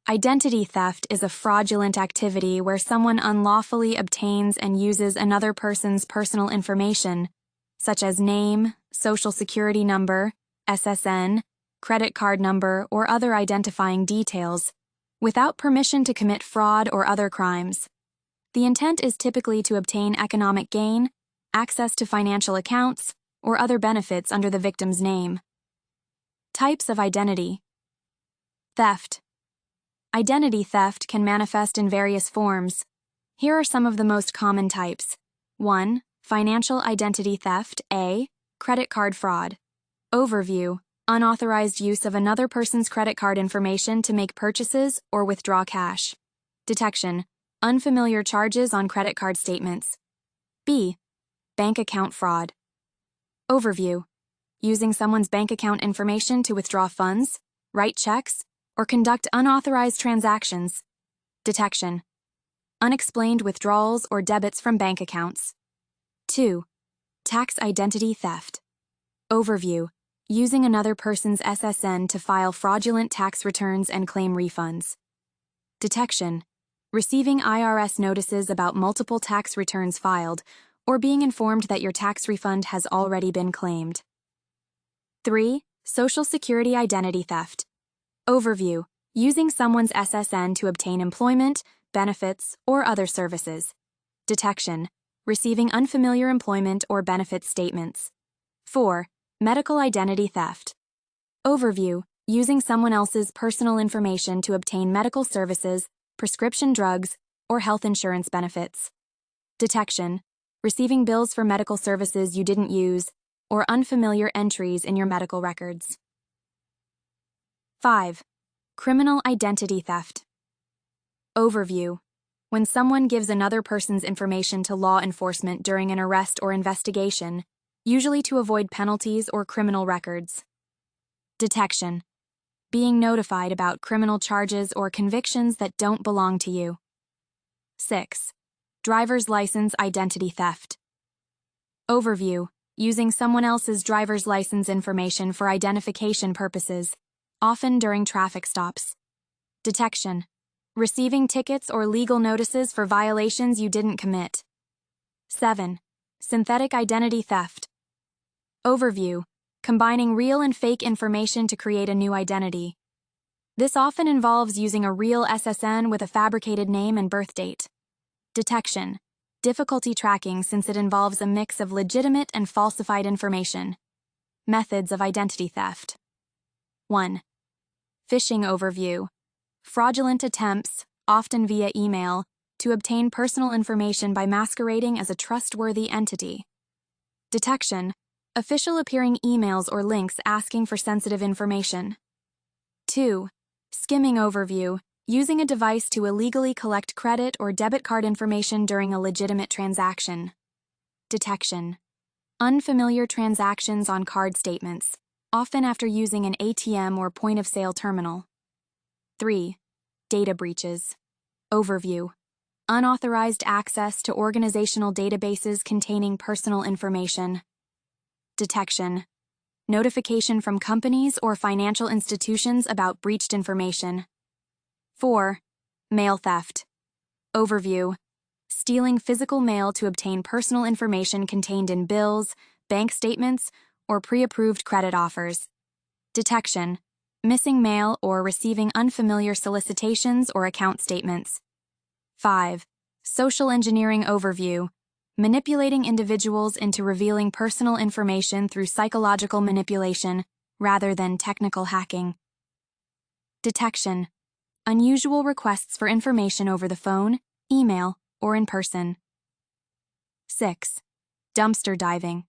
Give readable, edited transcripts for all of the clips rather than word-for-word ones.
Identity theft is a fraudulent activity where someone unlawfully obtains and uses another person's personal information, such as name, social security number, SSN, credit card number, or other identifying details, without permission to commit fraud or other crimes. The intent is typically to obtain economic gain, access to financial accounts, or other benefits under the victim's name. Types of identity. Theft. Identity theft can manifest in various forms. Here are some of the most common types. 1. Financial identity theft. A. Credit card fraud. Overview. Unauthorized use of another person's credit card information to make purchases or withdraw cash. Detection. Unfamiliar charges on credit card statements. B. Bank account fraud. Overview. Using someone's bank account information to withdraw funds, write checks, or conduct unauthorized transactions. Detection. Unexplained withdrawals or debits from bank accounts. 2. Tax identity theft. Overview. Using another person's SSN to file fraudulent tax returns and claim refunds. Detection. Receiving IRS notices about multiple tax returns filed, or being informed that your tax refund has already been claimed. 3. Social Security identity theft. Overview. Using someone's SSN to obtain employment, benefits, or other services. Detection. Receiving unfamiliar employment or benefit statements. 4. Medical identity theft. Overview. Using someone else's personal information to obtain medical services, prescription drugs, or health insurance benefits. Detection. Receiving bills for medical services you didn't use, or unfamiliar entries in your medical records. 5. Criminal identity theft. Overview. When someone gives another person's information to law enforcement during an arrest or investigation, usually to avoid penalties or criminal records. Detection. Being notified about criminal charges or convictions that don't belong to you. 6. Driver's license identity theft. Overview. Using someone else's driver's license information for identification purposes, often during traffic stops. Detection. Receiving tickets or legal notices for violations you didn't commit. 7. Synthetic identity theft. Overview. Combining real and fake information to create a new identity. This often involves using a real SSN with a fabricated name and birth date. Detection. Difficulty tracking since it involves a mix of legitimate and falsified information. Methods of identity theft. 1. Phishing overview. Fraudulent attempts, often via email, to obtain personal information by masquerading as a trustworthy entity. Detection. Official appearing emails or links asking for sensitive information. 2. Skimming overview. Using a device to illegally collect credit or debit card information during a legitimate transaction. Detection. Unfamiliar transactions on card statements, often after using an ATM or point-of-sale terminal. 3. Data breaches. Overview. Unauthorized access to organizational databases containing personal information. Detection. Notification from companies or financial institutions about breached information. 4. Mail theft. Overview. Stealing physical mail to obtain personal information contained in bills, bank statements, or pre-approved credit offers. Detection. Missing mail or receiving unfamiliar solicitations or account statements. 5. Social engineering overview. Manipulating individuals into revealing personal information through psychological manipulation rather than technical hacking. Detection. Unusual requests for information over the phone, email, or in person. 6. Dumpster diving.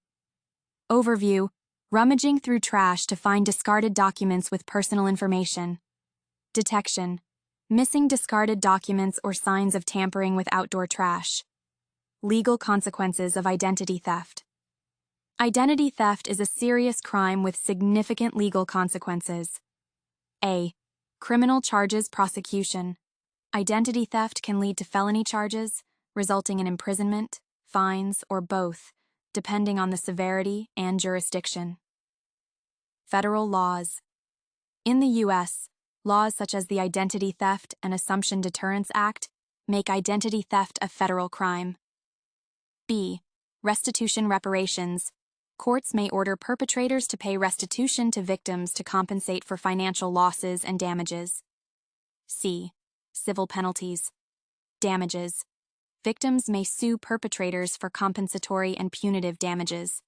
Overview. Rummaging through trash to find discarded documents with personal information. Detection. Missing discarded documents or signs of tampering with outdoor trash. Legal consequences of identity theft. Identity theft is a serious crime with significant legal consequences. A. Criminal charges prosecution. Identity theft can lead to felony charges, resulting in imprisonment, fines, or both, depending on the severity and jurisdiction. Federal laws. In the U.S., Laws such as the Identity Theft and Assumption Deterrence Act make identity theft a federal crime. B. Restitution reparations. Courts may order perpetrators to pay restitution to victims to compensate for financial losses and damages. C. Civil penalties. Damages. Victims may sue perpetrators for compensatory and punitive damages.